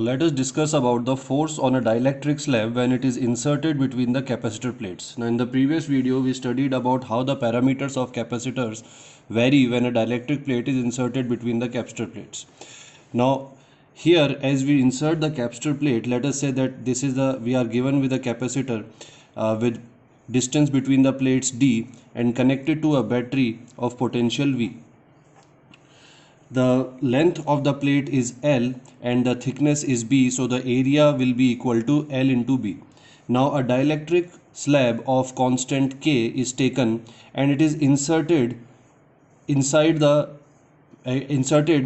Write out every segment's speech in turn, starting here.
Let us discuss about the force on a dielectric slab when it is inserted between the capacitor plates. Now in the previous video we studied about how the parameters of capacitors vary when a dielectric plate is inserted between the capacitor plates. Now here as we insert the capacitor plate, let us say that we are given with a capacitor with distance between the plates D and connected to a battery of potential V. The length of the plate is L and the thickness is B, so the area will be equal to L into B. Now a dielectric slab of constant K is taken and it is inserted inserted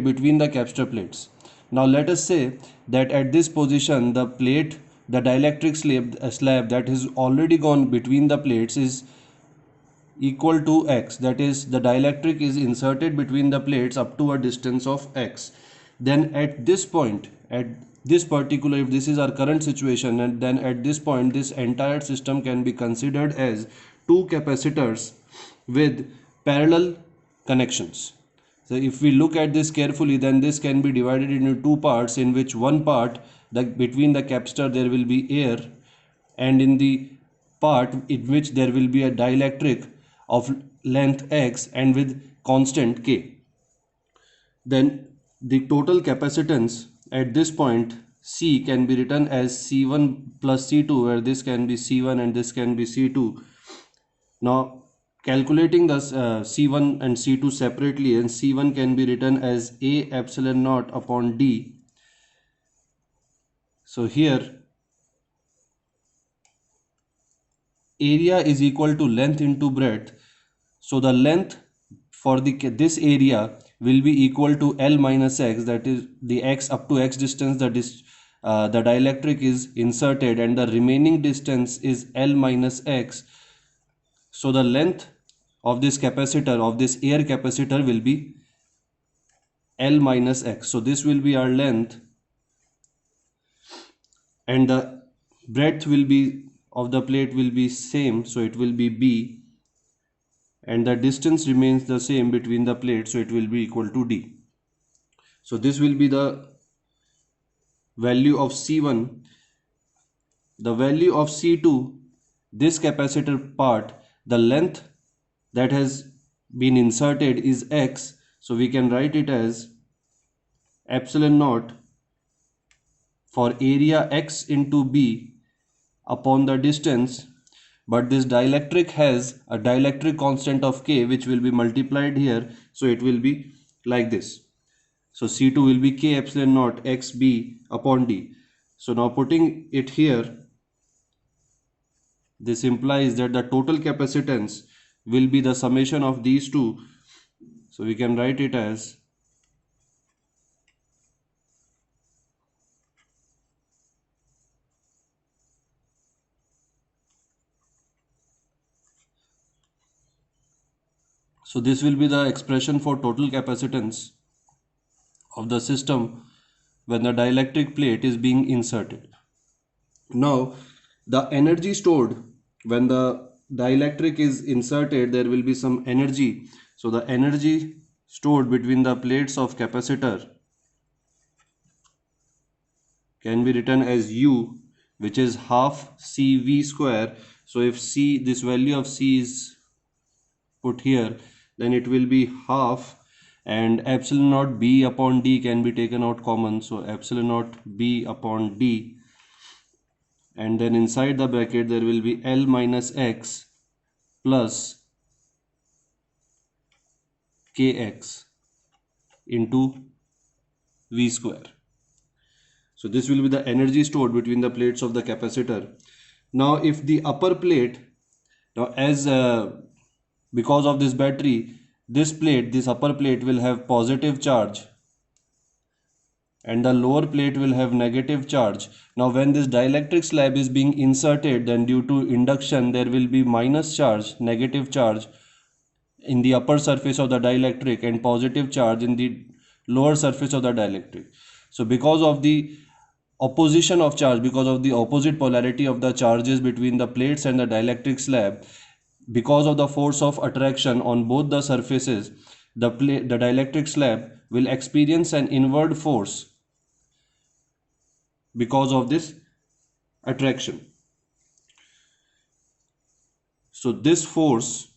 between the capacitor plates. Now let us say that at this position the dielectric slab that has already gone between the plates is equal to x, that is the dielectric is inserted between the plates up to a distance of x. Then at this point, at this particular, if this is our current situation, and then at this point this entire system can be considered as two capacitors with parallel connections. So if we look at this carefully, then this can be divided into two parts, in which one part, between the capacitor there will be air, and in the part in which there will be a dielectric of length x and with constant k. Then the total capacitance at this point C can be written as C1 plus C2, where this can be C1 and this can be C2. Now calculating the C1 and C2 separately, and C1 can be written as A epsilon naught upon D. So here area is equal to length into breadth, so the length for this area will be equal to L minus x, that is the x up to x distance the dielectric is inserted, and the remaining distance is L minus x. So the length of this capacitor, of this air capacitor, will be L minus x. So this will be our length, and the breadth will be of the plate will be same, so it will be B, and the distance remains the same between the plates, so it will be equal to D. So this will be the value of C1. The value of C2, this capacitor part, the length that has been inserted is x, so we can write it as epsilon naught for area x into B upon the distance, but this dielectric has a dielectric constant of K which will be multiplied here, so it will be like this. So C2 will be K epsilon naught xB upon D. So now putting it here, this implies that the total capacitance will be the summation of these two, so we can write it as so this will be the expression for total capacitance of the system when the dielectric plate is being inserted. Now the energy stored when the dielectric is inserted, there will be some energy. So the energy stored between the plates of capacitor can be written as U, which is half CV square. So if C, this value of C is put here, then it will be half, and epsilon naught B upon D can be taken out common, so epsilon naught B upon D, and then inside the bracket there will be L minus x plus kx into V square. So this will be the energy stored between the plates of the capacitor. Now if the upper plate, now as because of this battery, this upper plate will have positive charge and the lower plate will have negative charge. Now when this dielectric slab is being inserted, then due to induction there will be minus charge, negative charge in the upper surface of the dielectric and positive charge in the lower surface of the dielectric. So because of the opposition of charge, because of the opposite polarity of the charges between the plates and the dielectric slab, because of the force of attraction on both the surfaces, the dielectric slab will experience an inward force because of this attraction. So this force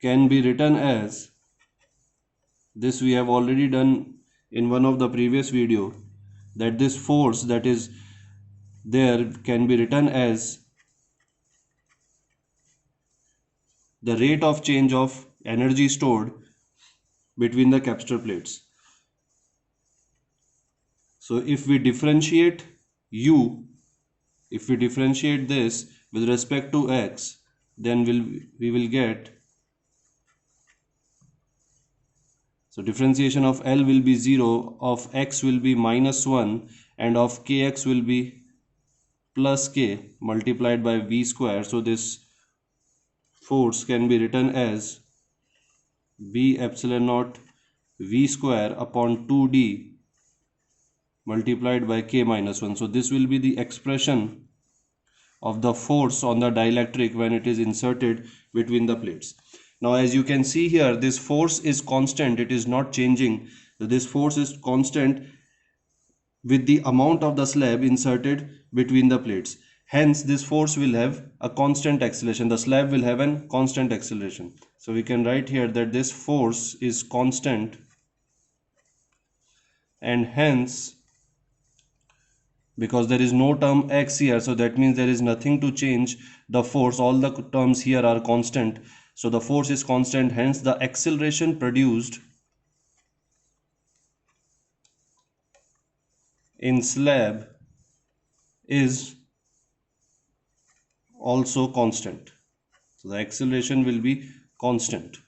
can be written as, this we have already done in one of the previous video, that this force that is there can be written as the rate of change of energy stored between the capacitor plates. So if we differentiate this with respect to x, then we will get, so differentiation of L will be 0, of x will be -1, and of kx will be plus k multiplied by v square. So this force can be written as b epsilon naught v square upon 2d multiplied by k minus 1. So this will be the expression of the force on the dielectric when it is inserted between the plates. Now as you can see here, this force is constant, it is not changing. So this force is constant with the amount of the slab inserted between the plates. Hence this force will have a constant acceleration. The slab will have a constant acceleration. So we can write here that this force is constant, and hence, because there is no term x here, so that means there is nothing to change the force, all the terms here are constant. So the force is constant, hence the acceleration produced in slab is also constant. So the acceleration will be constant.